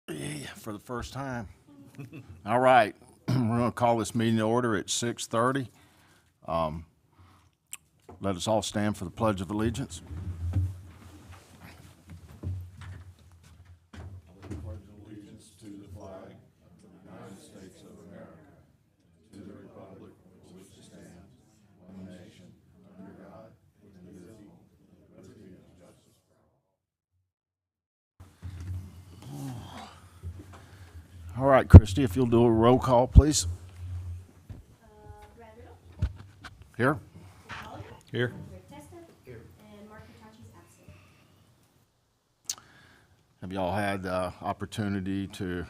Yeah, for the first time. All right, we're going to call this meeting to order at 6:30. Let us all stand for the Pledge of Allegiance. All right, Christie, if you'll do a roll call, please. Brad Riddle, Here. Holly, Here. Rick Testa, and Mark Hitachi's absent. Have y'all had the opportunity to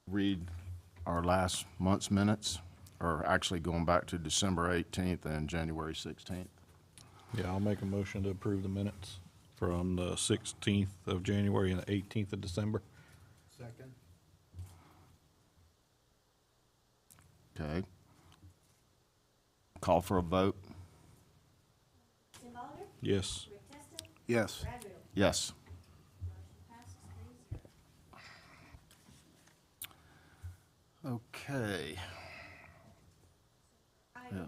read our last month's minutes? Or actually going back to December 18th and January 16th? Yeah, I'll make a motion to approve the minutes from the 16th of January and the 18th of December. Second. Okay. Call for a vote? Tim Bolinger, Yes. Rick Testa, Yes. Brad Riddle. Yes. Motion passes 3-0. Okay. Item 1, I'd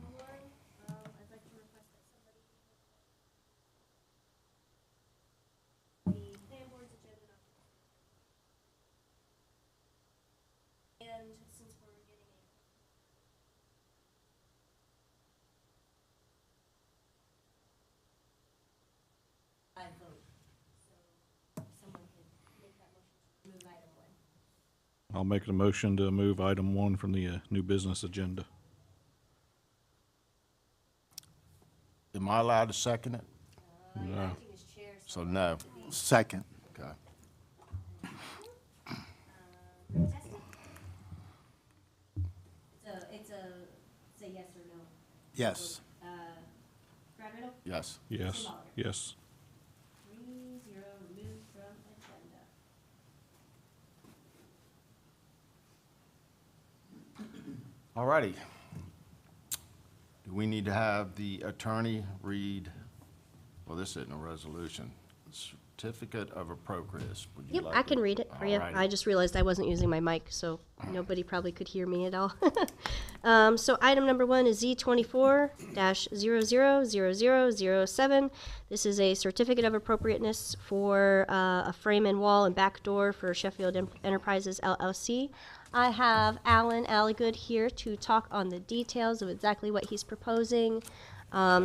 like to request that somebody the plan board's agenda not. And since we're getting I vote, so someone could make that motion to remove item 1. I'll make a motion to move item 1 from the new business agenda. Am I allowed to second it? You're No. acting as chair, So no. Second. Okay. Rick Testa? It's a yes or no. Yes. Brad Riddle? Yes. Yes. Yes. 3-0, removed from agenda. All righty. Do we need to have the attorney read, well, this isn't a resolution, certificate of appropriateness? Would you Yep, like I to- can read it for you. All righty. I just realized I wasn't using my mic, so nobody probably could hear me at all. So item number 1 is Z24-000007. This is a certificate of appropriateness for a frame and wall and back door for Sheffield Enterprises LLC. I have Alan Alligood here to talk on the details of exactly what he's proposing.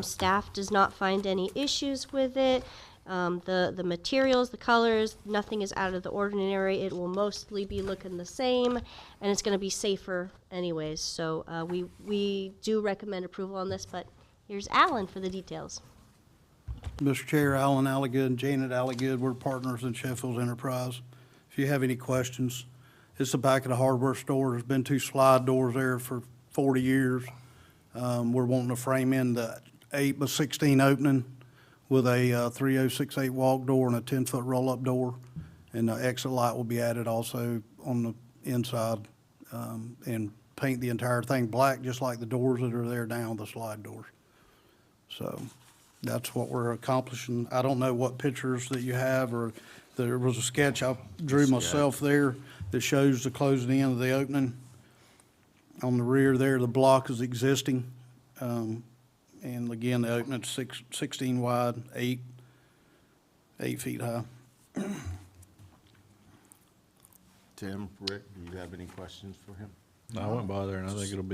Staff does not find any issues with it. The materials, the colors, nothing is out of the ordinary. It will mostly be looking the same, and it's going to be safer anyways. So we do recommend approval on this, but here's Alan for the details. Mr. Chair, Alan Alligood and Janet Alligood, we're partners in Sheffield Enterprise. If you have any questions, it's the back of the hardware store. There's been 2 slide doors there for 40 years. We're wanting to frame in the 8x16 opening with a 3068 walk door and a 10-foot roll-up door. And the exit light will be added also on the inside, and paint the entire thing black, just like the doors that are there now, the slide doors. So that's what we're accomplishing. I don't know what pictures that you have, or there was a sketch I drew myself there that shows the closing in of the opening. On the rear there, the block is existing. And again, the opening's 16 wide, 8 feet high. Tim, Rick, do you have any questions for him? I went by there and I think it'll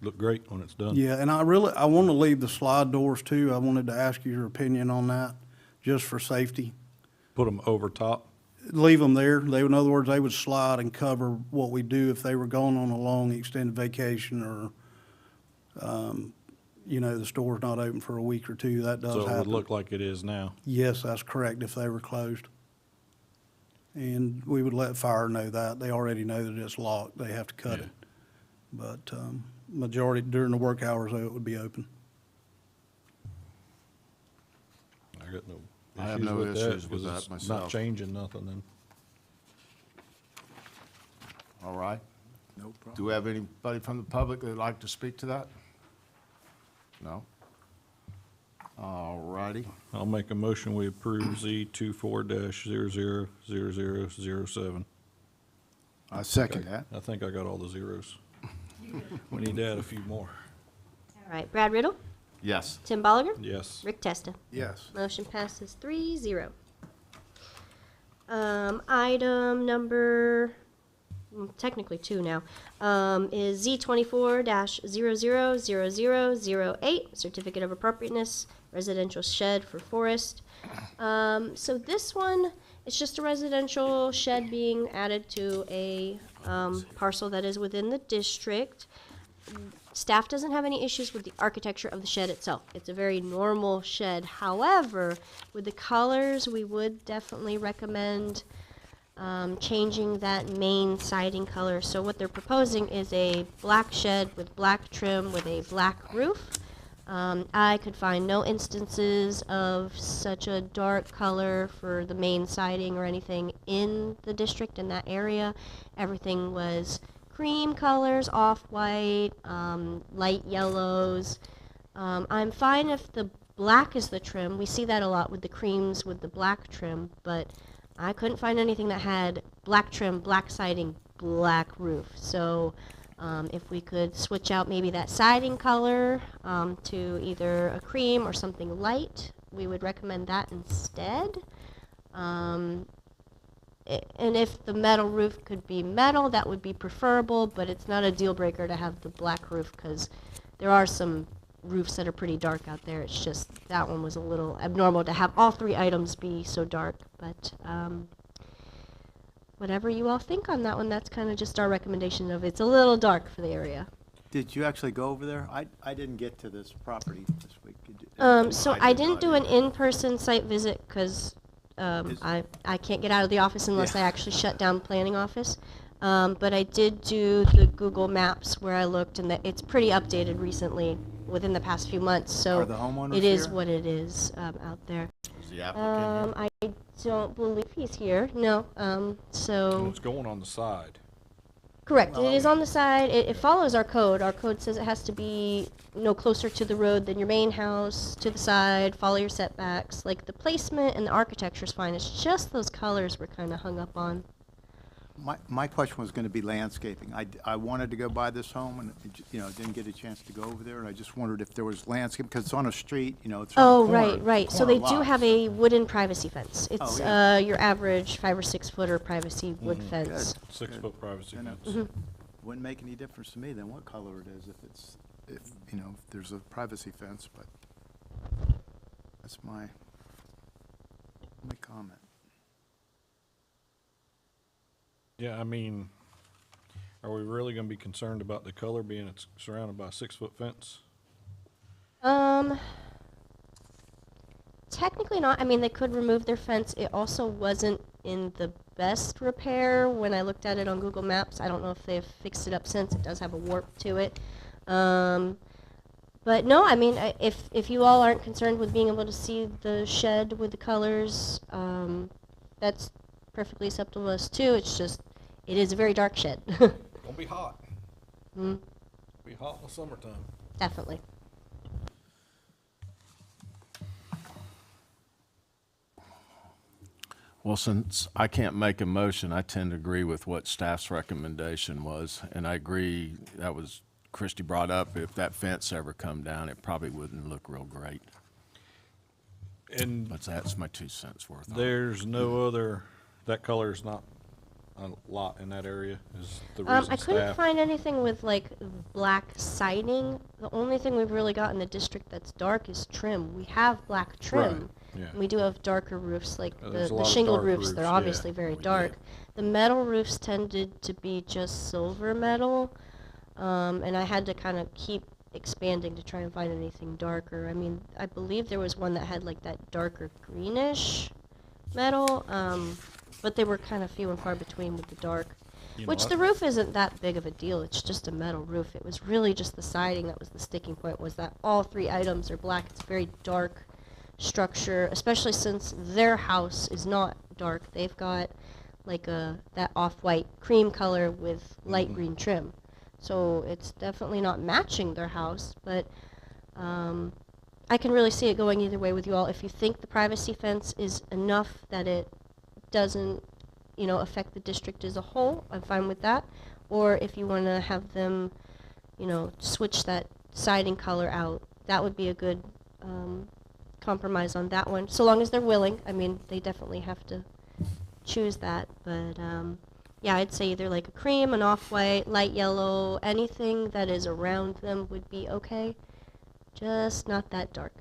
look great when it's done. Yeah, and I want to leave the slide doors too. I wanted to ask you your opinion on that, just for safety. Put them over top. Leave them there. In other words, they would slide and cover what we do if they were going on a long extended vacation, or, the store's not open for a week or 2. That does So it would happen. look like it is now. Yes, that's correct, if they were closed. And we would let fire know that. They already know that it's locked. They have to cut Yeah. it. But majority during the work hours, though, it would be open. I got no I have no issues with 'cause that it's myself. Not changing nothing then. All right. No problem. Do we have anybody from the public that would like to speak to that? No? All righty. I'll make a motion, we approve Z 24-000007. I second that. I think I got all the zeros. We need to add a few more. All right, Brad Riddle, Yes. Tim Bolliger, Yes. Rick Testa. Yes. Motion passes 3-0. Item number, technically 2 now, is Z24-000008, Certificate of Appropriateness, Residential Shed for Forest. So this one, it's just a residential shed being added to a parcel that is within the district. Staff doesn't have any issues with the architecture of the shed itself. It's a very normal shed. However, with the colors, we would definitely recommend changing that main siding color. So what they're proposing is a black shed with black trim with a black roof. I could find no instances of such a dark color for the main siding or anything in the district in that area. Everything was cream colors, off-white, light yellows. I'm fine if the black is the trim. We see that a lot with the creams with the black trim, but I couldn't find anything that had black trim, black siding, black roof. So if we could switch out maybe that siding color to either a cream or something light, we would recommend that instead. And if the metal roof could be metal, that would be preferable, but it's not a deal breaker to have the black roof because there are some roofs that are pretty dark out there. It's just that one was a little abnormal to have all 3 items be so dark. But whatever you all think on that one, that's kind of just our recommendation of it's a little dark for the area. Did you actually go over there? I didn't get to this property this week. So I didn't do an in-person site visit because I can't get out of the office unless I actually shut down planning office. But I did do the Google Maps where I looked, and it's pretty updated recently within the past few months. So Are the homeowners it is here? what it is out there. Is the applicant here? I don't believe he's here. No. So It's going on the side. correct. It is on the side. It follows our code. Our code says it has to be no closer to the road than your main house, to the side, follow your setbacks. Like the placement and the architecture is fine. It's just those colors we're kind of hung up on. My question was going to be landscaping. I wanted to go buy this home and, didn't get a chance to go over there. And I just wondered if there was landscape, because it's on a street, it's on a Oh, corner. right. So they corner do lot. have a wooden privacy fence. It's yeah. your average 5 or 6 footer privacy wood fence. 6-foot privacy And fence. it wouldn't make any difference to me then what color it is if there's a privacy fence, but that's my comment. Yeah, I mean, are we really gonna be concerned about the color being it's surrounded by a 6-foot fence? Technically not. I mean, they could remove their fence. It also wasn't in the best repair when I looked at it on Google Maps. I don't know if they've fixed it up since. It does have a warp to it. But no, I mean, if you all aren't concerned with being able to see the shed with the colors, that's perfectly acceptable to us too. It's just, it is a very dark shed. Gonna be hot. Mm, Be hot in the summertime. definitely. Well, since I can't make a motion, I tend to agree with what staff's recommendation was. And I agree, that was, Christie brought up, if that fence ever come down, it probably wouldn't look real great. And But that's my 2 cents worth. on it. there's no other, that color is not a lot in that area, is the reason I couldn't staff. find anything with like black siding. The only thing we've really got in the district that's dark is trim. We have black trim. yeah. We do have darker roofs, like There's a the lot of shingled dark roofs. They're roofs, yeah. obviously very We dark. do. The metal roofs tended to be just silver metal, and I had to kind of keep expanding to try and find anything darker. I mean, I believe there was one that had like that darker greenish metal, but they were kind of few and far between with the dark. You know, Which the roof isn't that big of a deal. It's just a metal roof. It was really just the siding that was the sticking point, was that all 3 items are black. It's a very dark structure, especially since their house is not dark. They've got like that off-white cream color with light green trim. So it's definitely not matching their house, but I can really see it going either way with you all. If you think the privacy fence is enough that it doesn't, affect the district as a whole, I'm fine with that. Or if you want to have them, switch that siding color out, that would be a good compromise on that one, so long as they're willing. I mean, they definitely have to choose that, but yeah, I'd say either like a cream, an off-white, light yellow, anything that is around them would be okay, just not that dark.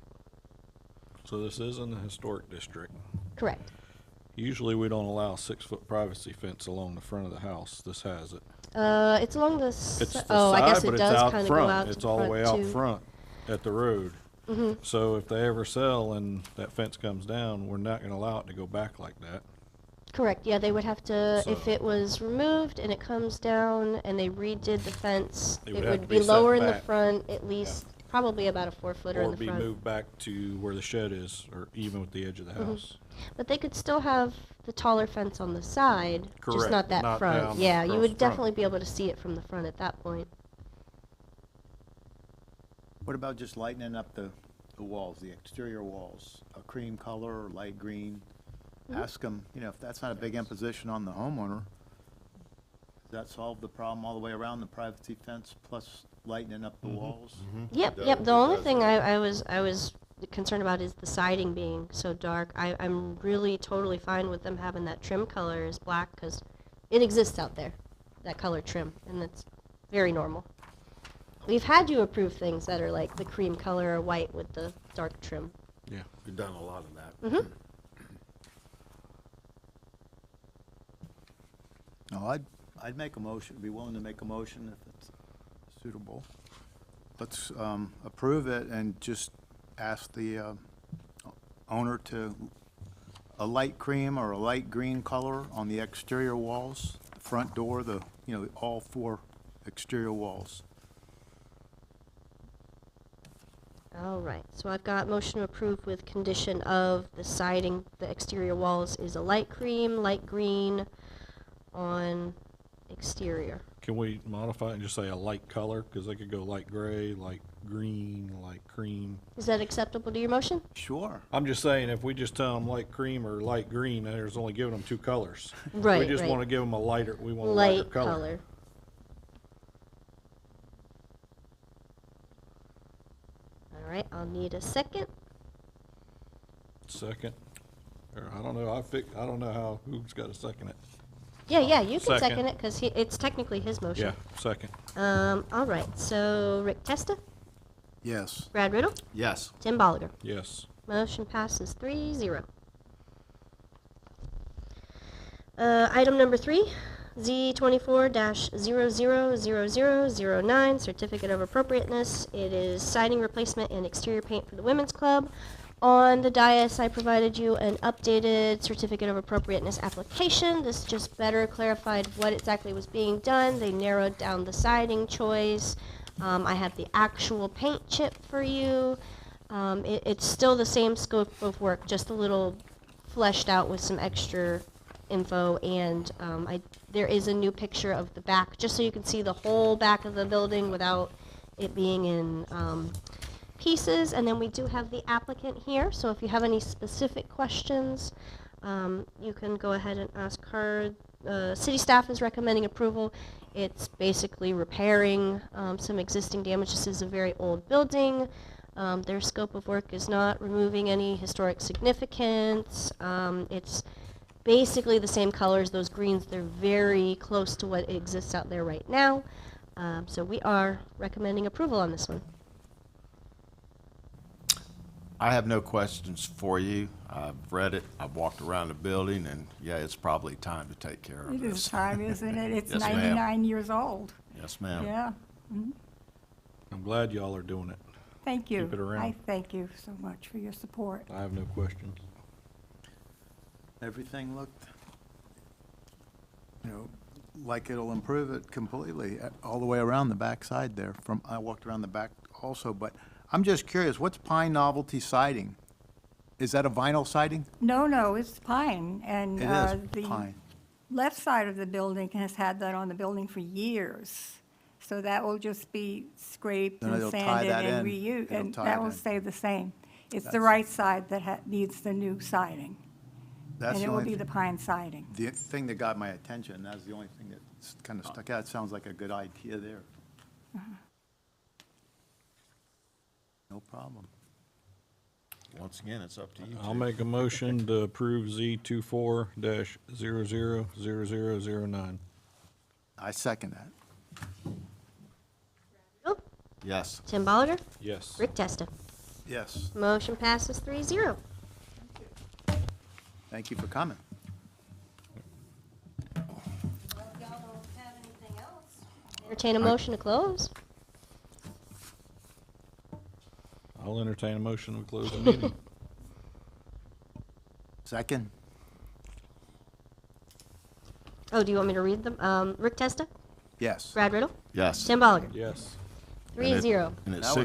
So this is in the historic district. Correct. Usually we don't allow 6-foot privacy fence along the front of the house. This has it. It's along the It's the oh, I guess side, but it it's does out kind of go front. out to It's the all the front way out too. front at the road. So if they ever sell and that fence comes down, we're not gonna allow it to go back like that. Correct, yeah, they would have to, if So- it was removed and it comes down and they redid the fence, It it would have would to be be set lower in the back. front, at least, probably about a 4-footer in Or the be front. moved back to where the shed is, or even with the edge of the house. But they could still have the taller fence on the side, just Correct, not that not front. down Yeah, you across would the front. definitely be able to see it from the front at that point. What about just lightening up the walls, the exterior walls, a cream color or light green? Ask them, if that's not a big imposition on the homeowner, does that solve the problem all the way around the privacy fence plus lightening up the walls? Yep, does- yep, it the only does thing that. I was concerned about is the siding being so dark. I'm really totally fine with them having that trim color as black, because it exists out there, that color trim, and it's very normal. We've had you approve things that are like the cream color or white with the dark trim. Yeah. We've done a lot of that. Mm-hmm. No, I'd make a motion, be willing to make a motion if it's suitable. Let's approve it and just ask the owner to, a light cream or a light green color on the exterior walls, the front door, all 4 exterior walls. All right, so I've got motion to approve with condition of the siding, the exterior walls is a light cream, light green on exterior. Can we modify it and just say a light color? Because they could go light gray, light green, light cream. Is that acceptable to your motion? Sure. I'm just saying, if we just tell them light cream or light green, there's only giving them 2 colors. Right, We just right. want to give them we want a lighter Light color. All right, I'll need a second. Second. Or I don't know, I don't know how, who's got to second it. Yeah, you can Second. second it, because it's technically his motion. Yeah, second. All right, so Rick Testa, Yes. Brad Riddle, Yes. Tim Bolliger. Yes. Motion passes 3-0. Item number 3, Z24-000009, Certificate of Appropriateness. It is siding replacement and exterior paint for the Women's Club. On the dais, I provided you an updated Certificate of Appropriateness application. This just better clarified what exactly was being done. They narrowed down the siding choice. I have the actual paint chip for you. It's still the same scope of work, just a little fleshed out with some extra info, and there is a new picture of the back, just so you can see the whole back of the building without it being in pieces. And then we do have the applicant here, so if you have any specific questions, you can go ahead and ask her. City staff is recommending approval. It's basically repairing some existing damage. This is a very old building. Their scope of work is not removing any historic significance. It's basically the same colors, those greens. They're very close to what exists out there right now. So we are recommending approval on this one. I have no questions for you. I've read it, I've walked around the building, and yeah, it's probably time to take care of It this. is time, isn't it? It's Yes, ma'am. 99 years old. Yes, ma'am. Yeah, I'm glad y'all are doing it. thank you. Keep it around. I thank you so much for your support. I have no questions. Everything looked, like it'll improve it completely, all the way around the backside there. I walked around the back also, but I'm just curious, what's Pine Novelty siding? Is that a vinyl siding? No, it's pine, and It is the pine. left side of the building has had that on the building for years. So that will just be scraped Then and they'll tie sanded that and in. reused, They'll and tie that it will in. stay the same. It's the That's- right side that needs the new siding, That's and the it will only be the pine siding. The thing that got my attention, that's the only thing that kind of stuck out. Sounds like a good idea there. No problem. Once again, it's up to you. I'll Chief. make a motion to approve Z 24-000009. I second that. Riddle, Yes. Tim Bolliger, Yes. Rick Testa. Yes, Motion passes 3-0. thank you for coming. Well, if y'all don't have anything else. Entertain a motion to close. I'll entertain a motion to close the meeting. Second? Oh, do you want me to read them? Rick Testa, Yes. Brad Riddle, Yes. Tim Bolliger, Yes. And it- 3-0. And it's That was a